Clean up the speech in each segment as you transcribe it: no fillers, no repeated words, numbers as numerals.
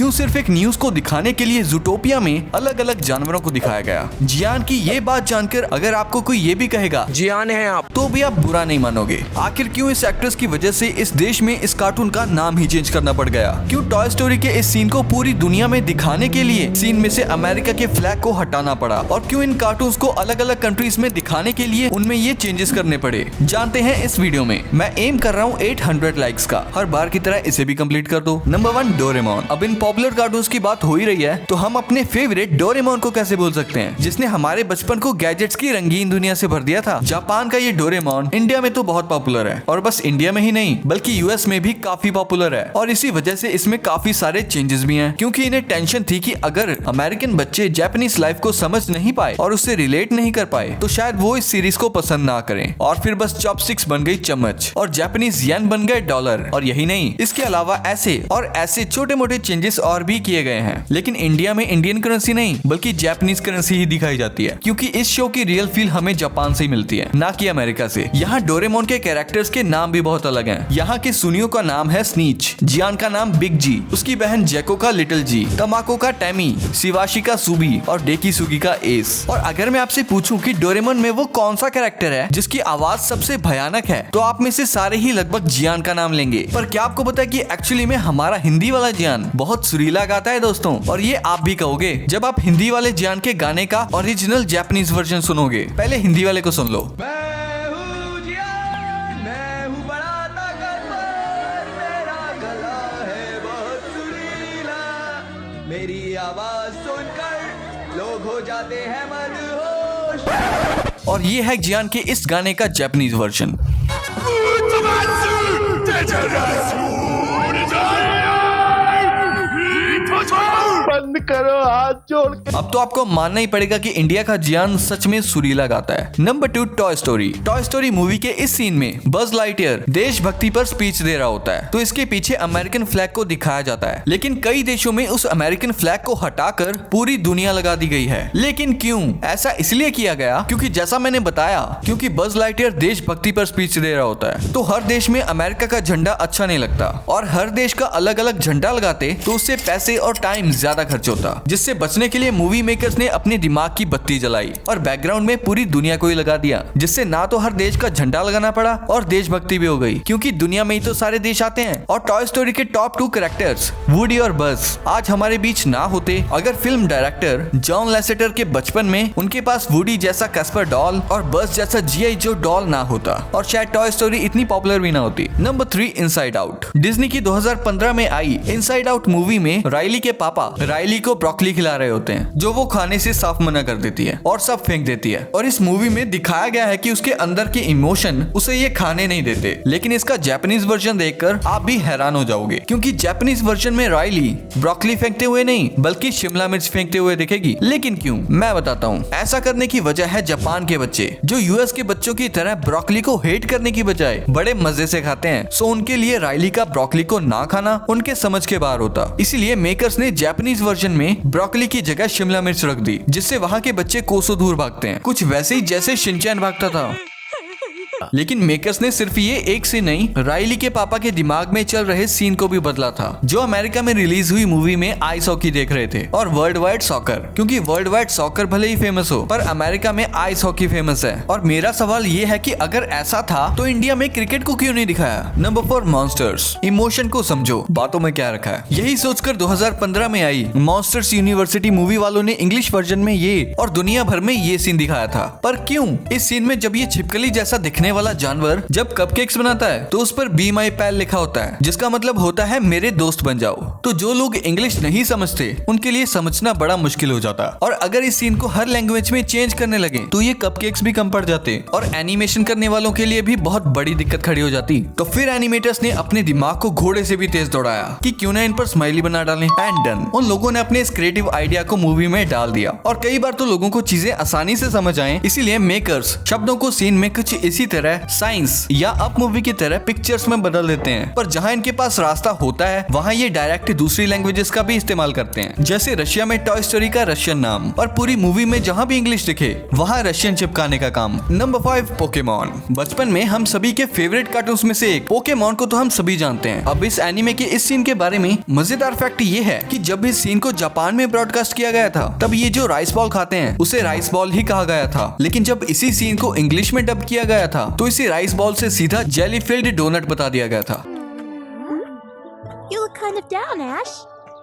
क्यों सिर्फ एक न्यूज को दिखाने के लिए ज़ूटोपिया में अलग अलग जानवरों को दिखाया गया। जियान की ये बात जानकर अगर आपको कोई ये भी कहेगा जियान है आप, तो भी आप बुरा नहीं मानोगे। आखिर क्यों इस एक्ट्रेस की वजह से इस देश में इस कार्टून का नाम ही चेंज करना पड़ गया? क्यों टॉय स्टोरी के इस सीन को पूरी दुनिया में दिखाने के लिए सीन में से अमेरिका के फ्लैग को हटाना पड़ा? और क्यों इन कार्टून्स को अलग अलग कंट्रीज में दिखाने के लिए उनमें ये चेंजेस करने पड़े? जानते हैं इस वीडियो में। मैं एम कर रहा हूँ 800 लाइक्स का। हर बार की तरह इसे भी कंप्लीट कर दो। Number 1, Doraemon. अब इन पॉपुलर कार्टून्स की बात हो ही रही है तो हम अपने फेवरेट डोरेमोन को कैसे भूल सकते हैं, जिसने हमारे बचपन को गैजेट्स की रंगीन दुनिया से भर दिया था। जापान का ये डोरेमोन इंडिया में तो बहुत पॉपुलर है, और बस इंडिया में ही नहीं बल्कि यूएस में भी काफी पॉपुलर है। और इसी वजह से इसमें काफी सारे चेंजेस भी हैं, क्योंकि इन्हें टेंशन थी कि अगर अमेरिकन बच्चे जापानीज लाइफ को समझ नहीं पाए और उससे रिलेट नहीं कर पाए तो शायद वो इस सीरीज को पसंद ना करें। और फिर बस चॉपस्टिक्स बन गई चम्मच और जापानीज येन बन गए डॉलर। और यही नहीं, इसके अलावा ऐसे और ऐसे छोटे मोटे चेंजेस और भी किए गए हैं। लेकिन इंडिया में इंडियन करेंसी नहीं बल्कि जापानीज करेंसी ही दिखाई जाती है, क्योंकि इस शो की रियल फील हमें जापान से ही मिलती है, ना कि अमेरिका से। यहाँ डोरेमोन के कैरेक्टर्स के नाम भी बहुत अलग हैं। यहाँ के सुनियो का नाम है स्नीच, जियान का नाम बिग जी, उसकी बहन जैको का लिटिल जी, तमाको का टैमी, शिवाशी का सुबी और डेकी सुगी का एस। और अगर मैं आपसे पूछूं कि डोरेमोन में वो कौन सा कैरेक्टर है जिसकी आवाज सबसे भयानक है, तो आप में से सारे ही लगभग जियान का नाम लेंगे। पर क्या आपको पता है कि एक्चुअली में हमारा हिंदी वाला जियान बहुत सुरीला गाता है दोस्तों। और ये आप भी कहोगे जब आप हिंदी वाले जियान के गाने का ओरिजिनल जापानीज वर्जन सुनोगे। पहले हिंदी वाले को सुन लो। मेरी आवाज सुनकर लोग हो जाते हैं मदहोश। और ये है जियान के इस गाने का जापानीज वर्जन। बंद करो हाथ जोड़ के। अब तो आपको मानना ही पड़ेगा कि इंडिया का जियान सच में सुरीला गाता है। Number 2, toy story. Toy story movie के इस सीन में बज लाइटयर देशभक्ति पर स्पीच दे रहा होता है, तो इसके पीछे अमेरिकन फ्लैग को दिखाया जाता है। लेकिन कई देशों में उस अमेरिकन फ्लैग को हटाकर पूरी दुनिया लगा दी गई है। लेकिन क्यों? ऐसा इसलिए किया गया क्योंकि जैसा मैंने बताया, क्योंकि बज लाइटयर देशभक्ति पर स्पीच दे रहा होता है, तो हर देश में अमेरिका का झंडा अच्छा नहीं लगता, और हर देश का अलग अलग झंडा लगाते तो उससे पैसे और टाइम ज्यादा खर्च होता। जिससे बचने के लिए मूवी मेकर्स ने अपने दिमाग की बत्ती जलाई और बैकग्राउंड में पूरी दुनिया को ही लगा दिया, जिससे ना तो हर देश का झंडा लगाना पड़ा और देशभक्ति भी हो गई, क्योंकि दुनिया में ही तो सारे देश आते हैं। और टॉय स्टोरी के टॉप 2 कैरेक्टर्स वुडी और बज आज हमारे बीच ना होते अगर फिल्म डायरेक्टर जॉन लैसेटर के बचपन में उनके पास वुडी जैसा कैस्पर डॉल और बज जैसा जीआई जो डॉल ना होता, और शायद टॉय स्टोरी इतनी पॉपुलर भी ना होती। Number 3, inside out. डिज्नी की 2015 में आई इनसाइड आउट मूवी में राइली के पापा राइली को ब्रोकली खिला रहे होते हैं, जो वो खाने से साफ मना कर देती है और सब फेंक देती है। और इस मूवी में दिखाया गया है कि उसके अंदर के इमोशन उसे ये खाने नहीं देते। लेकिन इसका जापानीज वर्जन देखकर आप भी हैरान हो जाओगे, क्योंकि जापानीज वर्जन में राइली ब्रोकली फेंकते हुए नहीं बल्कि शिमला मिर्च फेंकते हुए दिखेगी। लेकिन क्यों? मैं बताता हूँ। ऐसा करने की वजह है जापान के बच्चे जो यूएस के बच्चों की तरह ब्रोकली को हेट करने की बजाय बड़े मजे से खाते हैं। सो उनके लिए राइली का ब्रोकली को ना खाना उनके समझ के बाहर होता। इसीलिए मेकर्स ने जापानीज वर्जन में ब्रोकली की जगह शिमला मिर्च रख दी, जिससे वहाँ के बच्चे कोसों दूर भागते हैं, कुछ वैसे ही जैसे शिनचैन भागता था। लेकिन मेकर्स ने सिर्फ ये एक सीन नहीं, राइली के पापा के दिमाग में चल रहे सीन को भी बदला था, जो अमेरिका में रिलीज हुई मूवी में आइस हॉकी देख रहे थे और वर्ल्ड वाइड सॉकर, क्योंकि वर्ल्ड वाइड सॉकर भले ही फेमस हो पर अमेरिका में आइस हॉकी फेमस है। और मेरा सवाल ये है कि अगर ऐसा था तो इंडिया में क्रिकेट को क्यों नहीं दिखाया? Number 4, monsters. इमोशन को समझो, बातों में क्या रखा है। यही सोचकर 2015 में आई मॉन्स्टर्स यूनिवर्सिटी मूवी वालों ने इंग्लिश वर्जन में ये और दुनिया भर में ये सीन दिखाया था। पर क्यों? इस सीन में जब ये छिपकली जैसा दिखने वाला जानवर जब कपकेक्स बनाता है तो उस पर बी माई पैल लिखा होता है, जिसका मतलब होता है मेरे दोस्त बन जाओ। तो जो लोग इंग्लिश नहीं समझते उनके लिए समझना बड़ा मुश्किल हो जाता। और अगर इस सीन को हर लैंग्वेज में चेंज करने लगे तो ये कपकेक्स भी कम पड़ जाते और एनिमेशन करने वालों के लिए भी बहुत बड़ी दिक्कत खड़ी हो जाती। तो फिर एनिमेटर्स ने अपने दिमाग को घोड़े से भी तेज दौड़ाया कि क्यों ना इन पर स्माइली बना डालें। And done. उन लोगों ने अपने इस क्रिएटिव आइडिया को मूवी में डाल दिया। और कई बार तो लोगों को चीजें आसानी से समझ आए, इसीलिए मेकर्स शब्दों को सीन में कुछ इसी तरह तरह साइंस या अप मूवी की तरह पिक्चर्स में बदल देते हैं, पर जहाँ इनके पास रास्ता होता है वहाँ ये डायरेक्ट दूसरी लैंग्वेजेस का भी इस्तेमाल करते हैं। जैसे रशिया में टॉय स्टोरी का रशियन नाम, और पूरी मूवी में जहाँ भी इंग्लिश दिखे वहाँ रशियन चिपकाने का काम। Number 5 Pokemon. बचपन में हम सभी के फेवरेट कार्टून्स में से एक पोकेमॉन को तो हम सभी जानते हैं। अब इस एनीमे के इस सीन के बारे में मजेदार फैक्ट ये है कि जब इस सीन को जापान में ब्रॉडकास्ट किया गया था तब ये जो राइस बॉल खाते हैं उसे राइस बॉल ही कहा गया था, लेकिन जब इसी सीन को इंग्लिश में डब किया गया था तो इसी राइस बॉल से सीधा जेली फिल्ड डोनट बता दिया गया था। You look kind of down, Ash.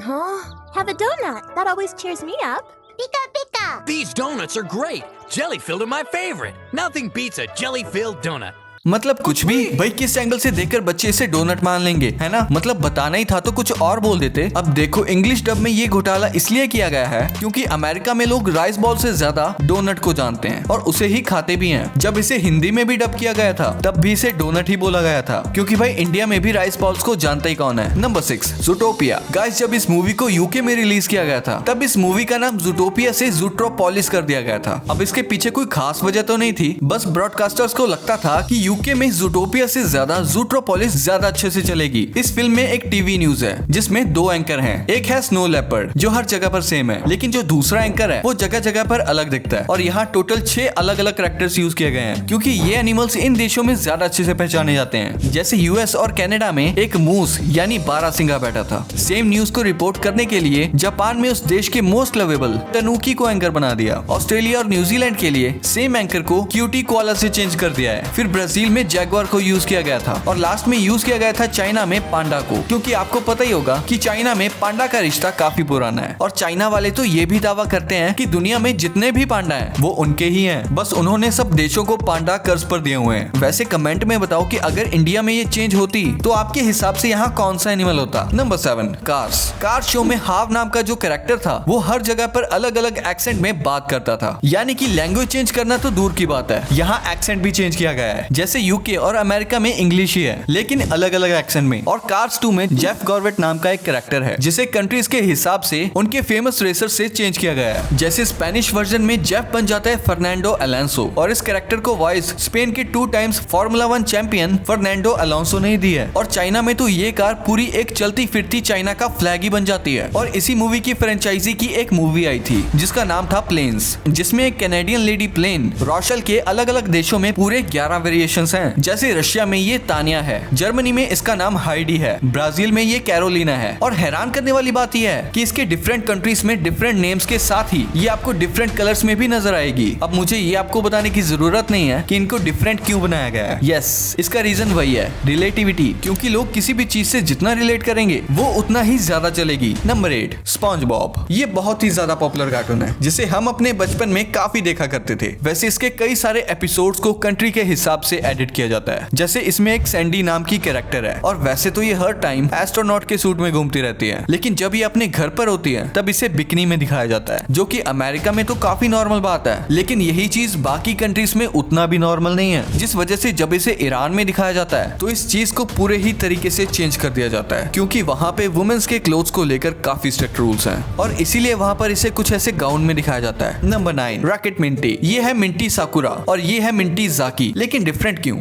Huh? Have a donut. That always cheers me up. Pika pika. These donuts are great. Jelly-filled are my favorite. Nothing beats a jelly-filled donut. मतलब कुछ भी भाई, किस angle से देखकर बच्चे इसे donut मान लेंगे, है ना। मतलब बताना ही था तो कुछ और बोल देते। अब देखो इंग्लिश डब में ये घोटाला इसलिए किया गया है क्योंकि अमेरिका में लोग राइस बॉल से ज्यादा डोनट को जानते हैं और उसे ही खाते भी हैं। जब इसे हिंदी में भी डब किया गया था तब भी इसे डोनट ही बोला गया था क्योंकि भाई इंडिया में भी राइस बॉल्स को जानता ही कौन है। नंबर 6 ज़ूटोपिया। गाइस जब इस मूवी को यूके में रिलीज किया गया था तब इस मूवी का नाम ज़ूटोपिया से ज़ूट्रोपोलिस कर दिया गया था। अब इसके पीछे कोई खास वजह तो नहीं थी, बस ब्रॉडकास्टर्स को लगता था कि यूके में ज़ूटोपिया से ज्यादा ज़ूट्रोपोलिस ज्यादा अच्छे से चलेगी। इस फिल्म में एक टीवी न्यूज है जिसमें 2 एंकर हैं। एक है स्नो लेपर्ड जो हर जगह पर सेम है, लेकिन जो दूसरा एंकर है वो जगह जगह पर अलग दिखता है। और यहाँ टोटल 6 अलग अलग कैरेक्टर्स यूज किए गए हैं क्योंकि ये एनिमल्स इन देशों में ज्यादा अच्छे से पहचाने जाते हैं। जैसे यूएस और कनाडा में एक मूस यानी बारहसिंगा बैठा था। सेम न्यूज को रिपोर्ट करने के लिए जापान में उस देश के मोस्ट लवेबल तनुकी को एंकर बना दिया। ऑस्ट्रेलिया और न्यूजीलैंड के लिए सेम एंकर को क्यूटी कोआला से चेंज कर दिया है। फिर ब्राजील में जैगुआर को यूज किया गया था और लास्ट में यूज किया गया था चाइना में पांडा को, क्योंकि आपको पता ही होगा कि चाइना में पांडा का रिश्ता काफी पुराना है। और चाइना वाले तो ये भी दावा करते हैं कि दुनिया में जितने भी पांडा हैं वो उनके ही हैं, बस उन्होंने सब देशों को पांडा कर्ज पर दिए हुए हैं। वैसे कमेंट में बताओ कि अगर इंडिया में ये चेंज होती तो आपके हिसाब से यहाँ कौन सा एनिमल होता। Number 7 cars. कार्स शो में हाव नाम का जो कैरेक्टर था वो हर जगह पर अलग अलग एक्सेंट में बात करता था, यानी कि लैंग्वेज चेंज करना तो दूर की बात है, यहाँ एक्सेंट भी चेंज किया गया है। जैसे यूके और अमेरिका में इंग्लिश ही है लेकिन अलग अलग एक्सेंट में। और कार्स 2 में जेफ गॉर्वेट नाम का एक कैरेक्टर है जिसे कंट्रीज के हिसाब से उनके फेमस रेसर से चेंज किया गया है। जैसे स्पेनिश वर्जन में जेफ बन जाता है फर्नांडो अलोंसो और इस कैरेक्टर को वॉइस स्पेन के 2 times formula 1 champion Fernando Alonso ने दी है। और चाइना में तो ये कार पूरी एक चलती फिरती चाइना का फ्लैग ही बन जाती है। और इसी मूवी की फ्रेंचाइजी की एक मूवी आई थी जिसका नाम था प्लेन्स, जिसमें एक कैनेडियन लेडी प्लेन रोशल के अलग अलग देशों में पूरे 11 वेरिएशंस हैं। जैसे रशिया में ये तानिया है, जर्मनी में इसका नाम हाइडी है, ब्राजील में ये कैरोलिना है। और हैरान करने वाली बात यह है कि इसके डिफरेंट कंट्रीज में डिफरेंट नेम्स के साथ ही ये आपको डिफरेंट कलर्स में भी नजर आएगी। अब मुझे ये आपको बताने की जरूरत नहीं है कि इनको डिफरेंट क्यों बनाया गया है। यस, इसका रीजन वही है, रिलेटिविटी, क्योंकि लोग किसी भी चीज से जितना रिलेट करेंगे वो उतना ही ज्यादा चलेगी। Number 8 sponge Bob. ये बहुत ही ज्यादा पॉपुलर कार्टून है जिसे हम अपने बचपन में काफी देखा करते थे। वैसे इसके कई सारे एपिसोड्स को कंट्री के हिसाब से एडिट किया जाता है। जैसे इसमें एक सैंडी नाम की कैरेक्टर है और वैसे तो ये हर टाइम एस्ट्रोनॉट के सूट में घूमती रहती है, लेकिन जब ये अपने घर पर होती है तब इसे बिकनी में दिखाया जाता है, जो कि अमेरिका में तो काफी नॉर्मल बात है, लेकिन यही चीज बाकी कंट्रीज में उतना भी नॉर्मल नहीं है। जिस वजह से जब इसे ईरान में दिखाया जाता है तो इस चीज को पूरे ही तरीके से चेंज कर दिया जाता है, क्योंकि वहाँ पे वुमेन्स के क्लोथ्स को लेकर काफी स्ट्रिक्ट रूल्स हैं और इसीलिए वहाँ पर इसे कुछ ऐसे गाउन में दिखाया जाता है। Number 9 rocket Minty. ये है मिंटी साकुरा और ये है मिंटी जाकी, लेकिन डिफरेंट क्यों?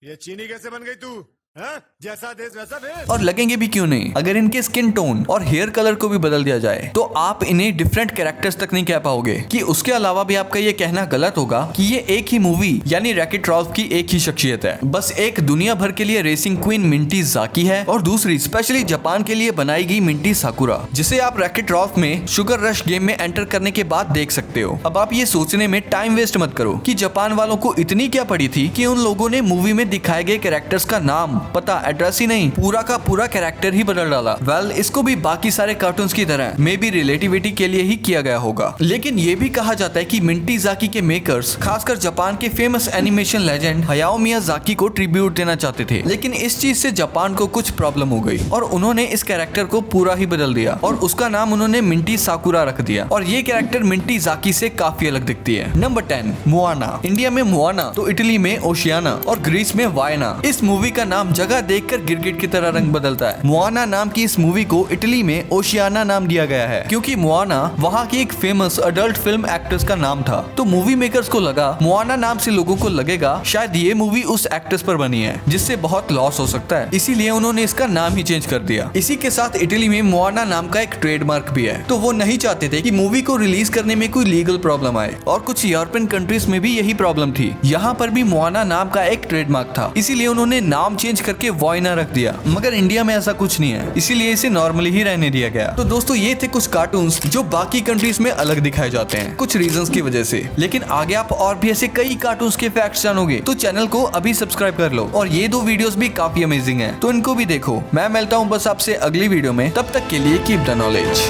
ये चीनी कैसे बन गई तू? जैसा देश वैसा भेष। और लगेंगे भी क्यों नहीं। अगर इनके स्किन टोन और हेयर कलर को भी बदल दिया जाए तो आप इन्हें डिफरेंट कैरेक्टर्स तक नहीं कह पाओगे। कि उसके अलावा भी आपका ये कहना गलत होगा कि ये एक ही मूवी यानी रैकेट रॉल्फ की एक ही शख्सियत है। बस एक दुनिया भर के लिए रेसिंग क्वीन मिंटी जाकी है और दूसरी स्पेशली जापान के लिए बनाई गई मिंटी साकुरा, जिसे आप रैकेट रॉल्फ में शुगर रश गेम में एंटर करने के बाद देख सकते हो। अब आप ये सोचने में टाइम वेस्ट मत करो कि जापान वालों को इतनी क्या पड़ी थी कि उन लोगों ने मूवी में दिखाए गए कैरेक्टर्स का नाम, पता, एड्रेस ही नहीं, पूरा का पूरा कैरेक्टर ही बदल डाला। वेल, इसको भी बाकी सारे कार्टून्स की तरह मे बी रिलेटिविटी के लिए ही किया गया होगा। लेकिन ये भी कहा जाता है कि मिंटी जाकी के मेकर्स खासकर जापान के famous animation legend Hayao Miyazaki को ट्रिब्यूट देना चाहते थे, लेकिन इस चीज से जापान को कुछ प्रॉब्लम हो गई और उन्होंने इस कैरेक्टर को पूरा ही बदल दिया और उसका नाम उन्होंने मिंटी साकुरा रख दिया और ये कैरेक्टर मिंटी जाकी से काफी अलग दिखती है। Number 10 Moana. इंडिया में मोआना तो इटली में ओशियाना और ग्रीस में वायना। इस मूवी का नाम जगह देखकर गिरगिट की तरह रंग बदलता है। मोआना नाम की इस मूवी को इटली में ओशियाना नाम दिया गया है क्योंकि मोआना वहाँ की एक फेमस अडल्ट फिल्म एक्ट्रेस का नाम था। तो मूवी मेकर्स को लगा मोआना नाम से लोगों को लगेगा शायद ये मूवी उस एक्ट्रेस पर बनी है जिससे बहुत लॉस हो सकता है, इसीलिए उन्होंने इसका नाम ही चेंज कर दिया। इसी के साथ इटली में मोआना नाम का एक ट्रेडमार्क भी है, तो वो नहीं चाहते थे कि मूवी को रिलीज करने में कोई लीगल प्रॉब्लम आए, और कुछ यूरोपियन कंट्रीज में भी यही प्रॉब्लम थी। यहाँ पर भी मोआना नाम का एक ट्रेडमार्क था, इसीलिए उन्होंने नाम चेंज करके वॉइना रख दिया। मगर इंडिया में ऐसा कुछ नहीं है, इसीलिए इसे नॉर्मली ही रहने दिया गया। तो दोस्तों ये थे कुछ कार्टून्स जो बाकी कंट्रीज में अलग दिखाए जाते हैं कुछ रीजंस की वजह से। लेकिन आगे आप और भी ऐसे कई कार्टून्स के फैक्ट्स जानोगे, तो चैनल को अभी सब्सक्राइब कर लो। और ये 2 वीडियोस भी काफी अमेजिंग हैं, तो इनको भी देखो। मैं मिलता हूँ बस आपसे अगली वीडियो में, तब तक के लिए कीप द नॉलेज।